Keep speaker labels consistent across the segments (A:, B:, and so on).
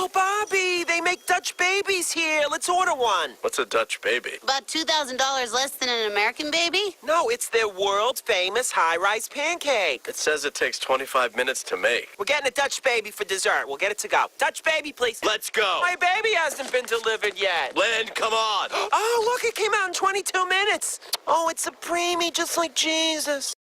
A: Oh, Bobby, they make Dutch babies here. Let's order one.
B: What's a Dutch baby?
C: About $2,000 less than an American baby?
A: No, it's their world-famous high-rise pancake.
B: It says it takes 25 minutes to make.
A: We're getting a Dutch baby for dessert. We'll get it to go. Dutch baby, please.
B: Let's go.
A: My baby hasn't been delivered yet.
B: Len, come on.
A: Oh, look, it came out in 22 minutes. Oh, it's a preemie, just like Jesus.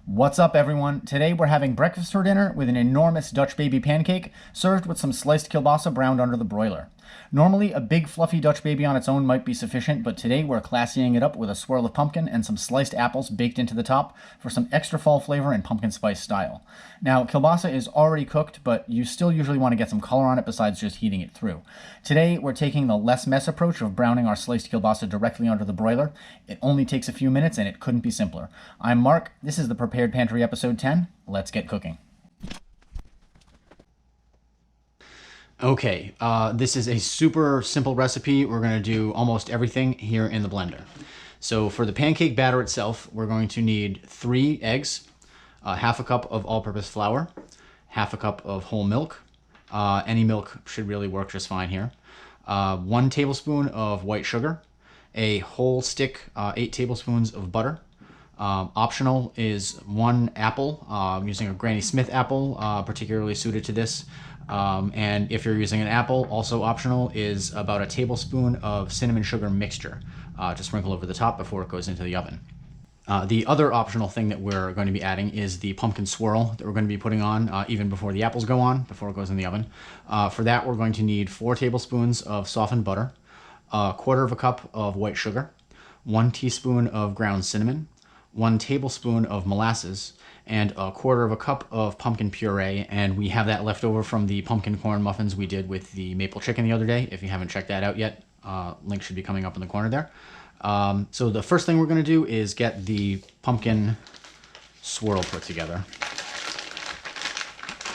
D: What's up, everyone? Today we're having breakfast for dinner with an enormous Dutch baby pancake served with some sliced kielbasa browned under the broiler. Normally, a big fluffy Dutch baby on its own might be sufficient, but today we're classying it up with a swirl of pumpkin and some sliced apples baked into the top for some extra fall flavor and pumpkin spice style. Now, kielbasa is already cooked, but you still usually want to get some color on it besides just heating it through. Today, we're taking the less mess approach of browning our sliced kielbasa directly under the broiler. It only takes a few minutes and it couldn't be simpler. I'm Mark, this is the Prepared Pantry episode 10. Let's get cooking. Okay, this is a super simple recipe. We're going to do almost everything here in the blender. So for the pancake batter itself, we're going to need 3 eggs, half a cup of all-purpose flour, half a cup of whole milk. Any milk should really work just fine here. 1 tablespoon of white sugar, a whole stick, 8 tablespoons of butter. Optional is 1 apple. I'm using a Granny Smith apple, particularly suited to this. And if you're using an apple, also optional is about a tablespoon of cinnamon sugar mixture to sprinkle over the top before it goes into the oven. The other optional thing that we're going to be adding is the pumpkin swirl that we're going to be putting on even before the apples go on, before it goes in the oven. For that, we're going to need 4 tablespoons of softened butter, 1/4 cup of white sugar, 1 teaspoon of ground cinnamon, 1 tablespoon of molasses, and 1/4 cup of pumpkin puree. And we have that left over from the pumpkin corn muffins we did with the maple chicken the other day. If you haven't checked that out yet, link should be coming up in the corner there. So the first thing we're going to do is get the pumpkin swirl put together.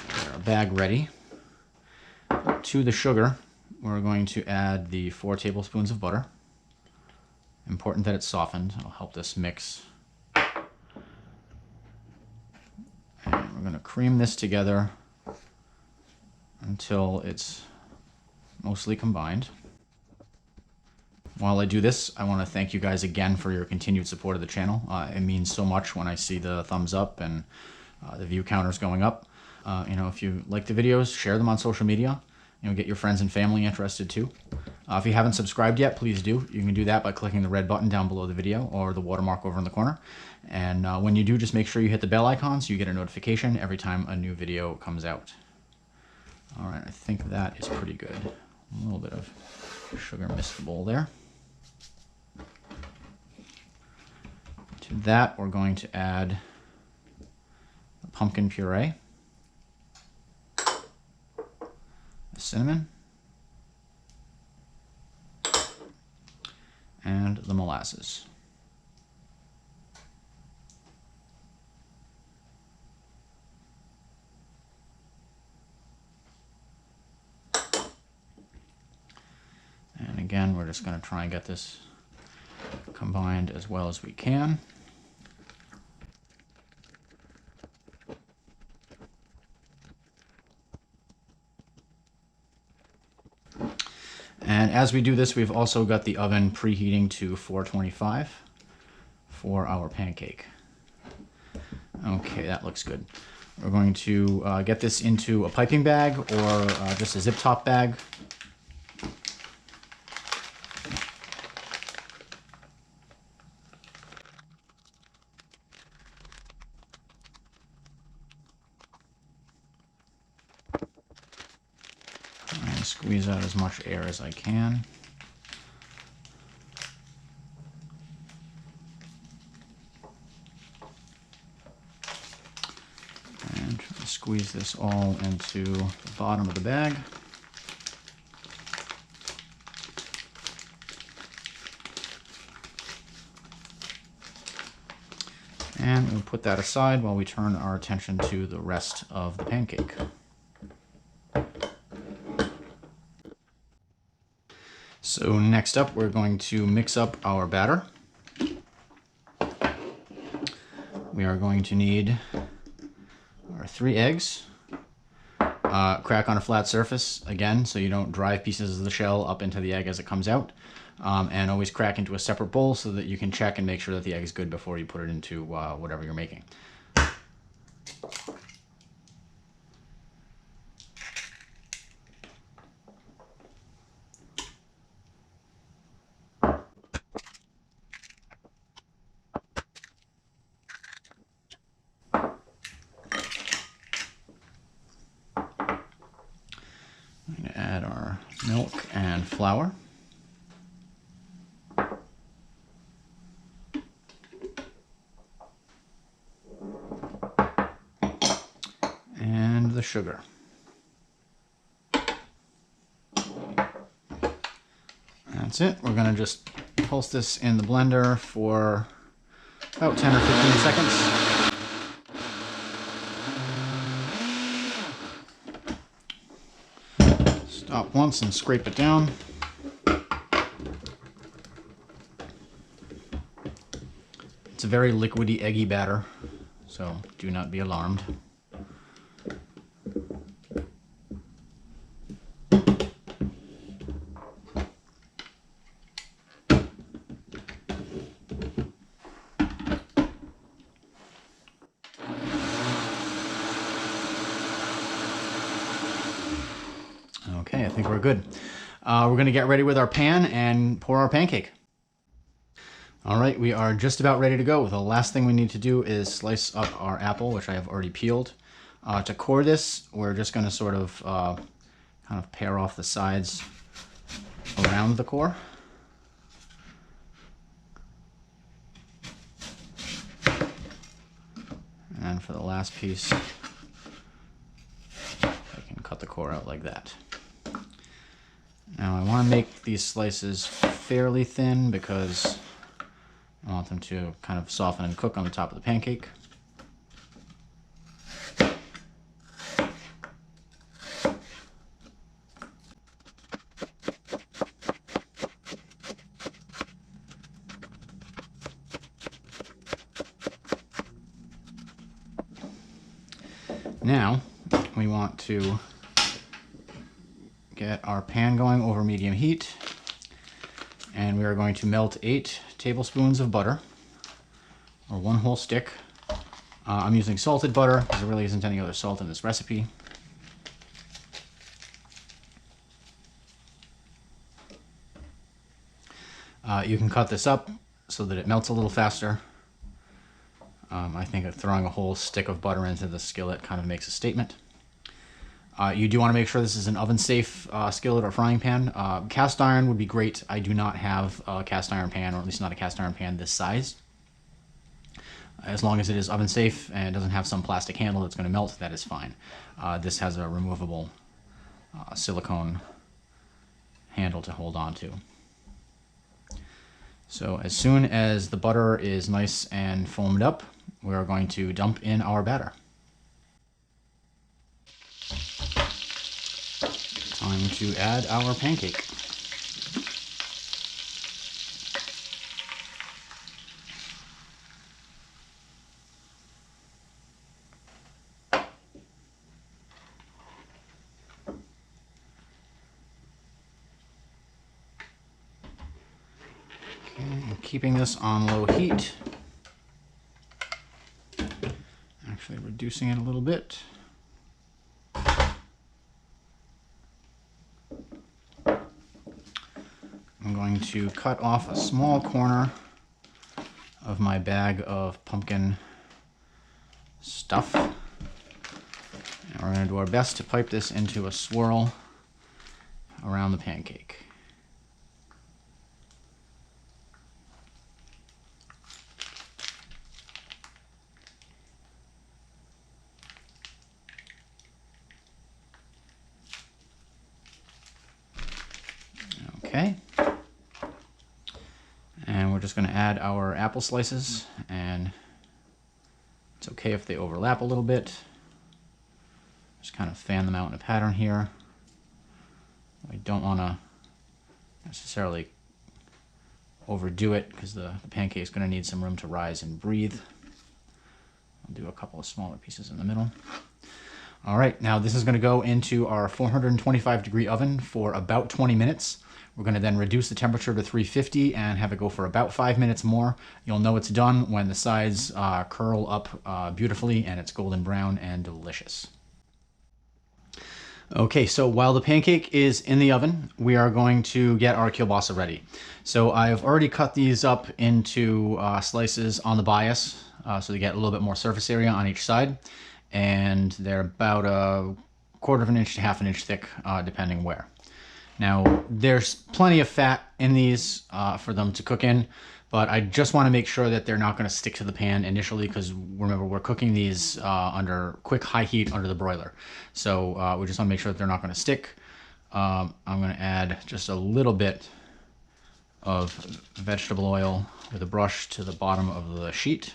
D: Get our bag ready. To the sugar, we're going to add the 4 tablespoons of butter. Important that it's softened. It'll help this mix. And we're going to cream this together until it's mostly combined. While I do this, I want to thank you guys again for your continued support of the channel. It means so much when I see the thumbs up and the view counters going up. If you like the videos, share them on social media. Get your friends and family interested too. If you haven't subscribed yet, please do. You can do that by clicking the red button down below the video or the watermark over in the corner. And when you do, just make sure you hit the bell icon so you get a notification every time a new video comes out. All right, I think that is pretty good. A little bit of sugar missed the bowl there. To that, we're going to add the pumpkin puree, the cinnamon, and the molasses. And again, we're just going to try and get this combined as well as we can. And as we do this, we've also got the oven preheating to 425 for our pancake. Okay, that looks good. We're going to get this into a piping bag or just a zip top bag. Squeeze out as much air as I can. And try to squeeze this all into the bottom of the bag. And we'll put that aside while we turn our attention to the rest of the pancake. So next up, we're going to mix up our batter. We are going to need our 3 eggs, Crack on a flat surface, again, so you don't drive pieces of the shell up into the egg as it comes out. And always crack into a separate bowl so that you can check and make sure that the egg is good before you put it into whatever you're making. I'm going to add our milk and flour. And the sugar. That's it. We're going to just pulse this in the blender for about 10 or 15 seconds. Stop once and scrape it down. It's a very liquidy, eggy batter, so do not be alarmed. Okay, I think we're good. We're going to get ready with our pan and pour our pancake. All right, we are just about ready to go. The last thing we need to do is slice up our apple, which I have already peeled. To core this, we're just going to sort of kind of pare off the sides around the core. And for the last piece, I can cut the core out like that. Now I want to make these slices fairly thin because I want them to kind of soften and cook on the top of the pancake. Now we want to get our pan going over medium heat, and we are going to melt 8 tablespoons of butter, or 1 whole stick. I'm using salted butter because there really isn't any other salt in this recipe. You can cut this up so that it melts a little faster. I think that throwing a whole stick of butter into the skillet kind of makes a statement. You do want to make sure this is an oven-safe skillet or frying pan. Cast iron would be great. I do not have a cast iron pan, or at least not a cast iron pan this size. As long as it is oven-safe and doesn't have some plastic handle that's going to melt, that is fine. This has a removable silicone handle to hold on to. So as soon as the butter is nice and foamed up, we are going to dump in our batter. Time to add our pancake. Okay, keeping this on low heat. Actually reducing it a little bit. I'm going to cut off a small corner of my bag of pumpkin stuff. And we're going to do our best to pipe this into a swirl around the pancake. Okay. And we're just going to add our apple slices, and it's okay if they overlap a little bit. Just kind of fan them out in a pattern here. We don't want to necessarily overdo it because the pancake is going to need some room to rise and breathe. I'll do a couple of smaller pieces in the middle. All right, now this is going to go into our 425 degree oven for about 20 minutes. We're going to then reduce the temperature to 350 and have it go for about 5 minutes more. You'll know it's done when the sides curl up beautifully and it's golden brown and delicious. Okay, so while the pancake is in the oven, we are going to get our kielbasa ready. So I've already cut these up into slices on the bias, so they get a little bit more surface area on each side. And they're about a quarter of an inch to half an inch thick, depending where. Now, there's plenty of fat in these for them to cook in, but I just want to make sure that they're not going to stick to the pan initially, because remember, we're cooking these under quick high heat under the broiler. So we just want to make sure that they're not going to stick. I'm going to add just a little bit of vegetable oil with a brush to the bottom of the sheet.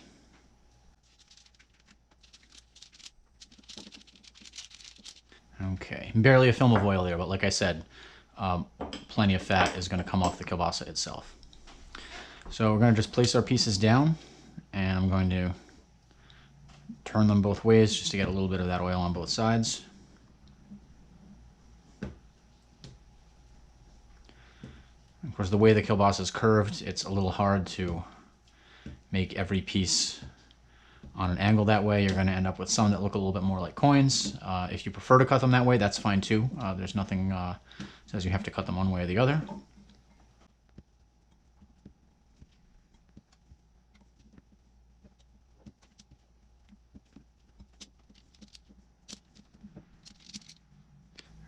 D: Okay, barely a film of oil there, but like I said, plenty of fat is going to come off the kielbasa itself. So we're going to just place our pieces down, and I'm going to turn them both ways just to get a little bit of that oil on both sides. Of course, the way the kielbasa is curved, it's a little hard to make every piece on an angle that way. You're going to end up with some that look a little bit more like coins. If you prefer to cut them that way, that's fine too. There's nothing that says you have to cut them one way or the other.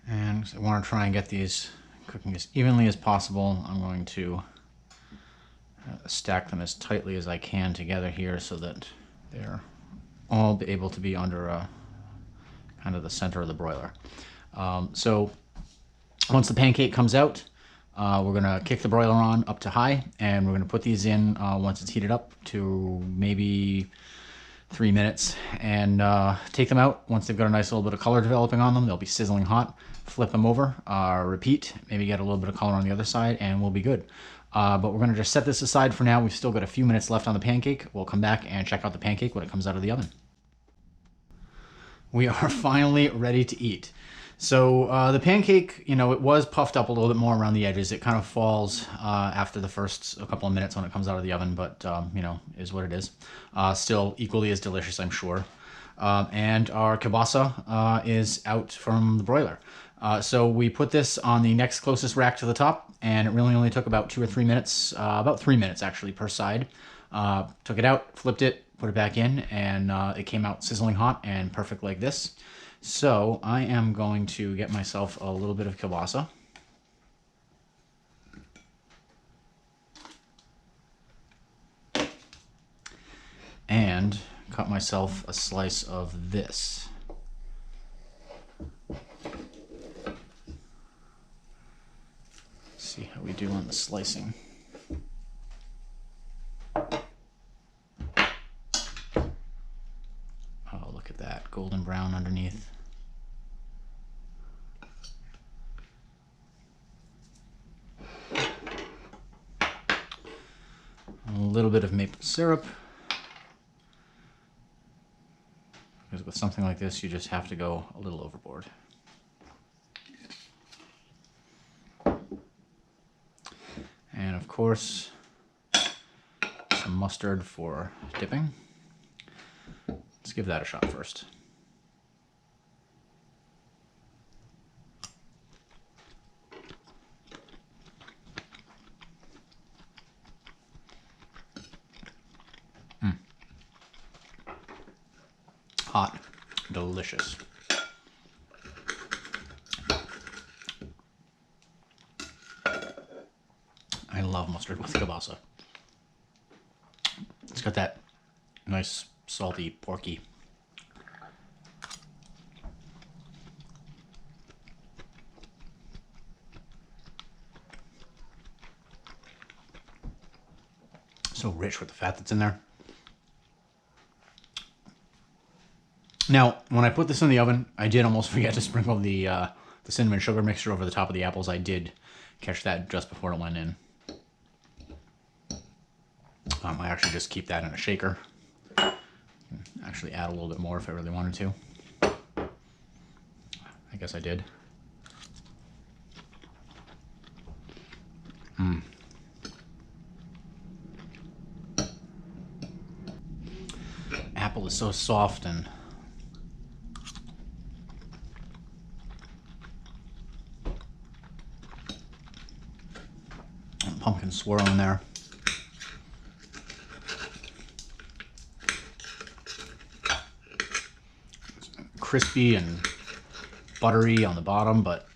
D: And I want to try and get these cooking as evenly as possible. I'm going to stack them as tightly as I can together here so that they're all able to be under kind of the center of the broiler. So once the pancake comes out, we're going to kick the broiler on up to high, and we're going to put these in once it's heated up to maybe 3 minutes, and take them out. Once they've got a nice little bit of color developing on them, they'll be sizzling hot. Flip them over, repeat, maybe get a little bit of color on the other side, and we'll be good. But we're going to just set this aside for now. We've still got a few minutes left on the pancake. We'll come back and check out the pancake when it comes out of the oven. We are finally ready to eat. So the pancake, you know, it was puffed up a little bit more around the edges. It kind of falls after the first couple of minutes when it comes out of the oven, but, you know, is what it is. Still equally as delicious, I'm sure. And our kielbasa is out from the broiler. So we put this on the next closest rack to the top, and it really only took about 2 or 3 minutes, about 3 minutes actually per side. Took it out, flipped it, put it back in, and it came out sizzling hot and perfect like this. So I am going to get myself a little bit of kielbasa. And cut myself a slice of this. See how we do on the slicing. Oh, look at that, golden brown underneath. A little bit of maple syrup. Because with something like this, you just have to go a little overboard. And of course, some mustard for dipping. Let's give that a shot first. Hot, delicious. I love mustard with kielbasa. It's got that nice, salty, porky. So rich with the fat that's in there. Now, when I put this in the oven, I did almost forget to sprinkle the cinnamon sugar mixture over the top of the apples. I did catch that just before it went in. I actually just keep that in a shaker. Actually add a little bit more if I really wanted to. I guess I did. Apple is so soft and pumpkin swirl in there. Crispy and buttery on the bottom, but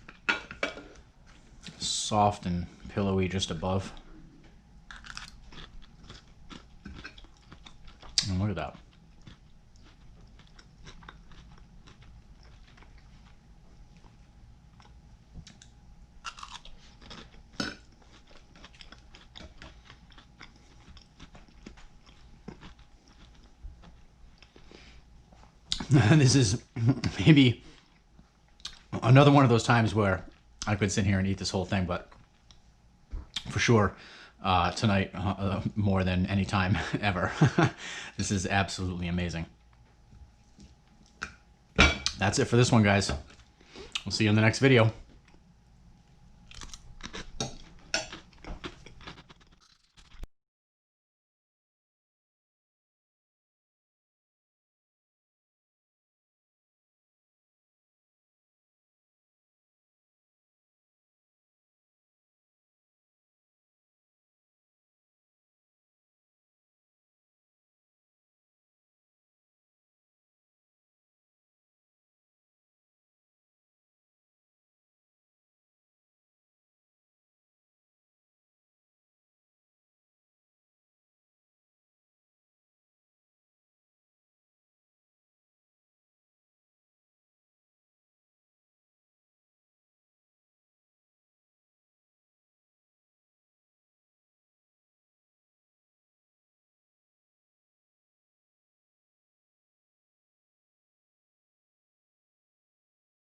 D: soft and pillowy just above. And look at that. This is maybe another one of those times where I could sit here and eat this whole thing, but for sure tonight more than any time ever. This is absolutely amazing. That's it for this one, guys. We'll see you in the next video.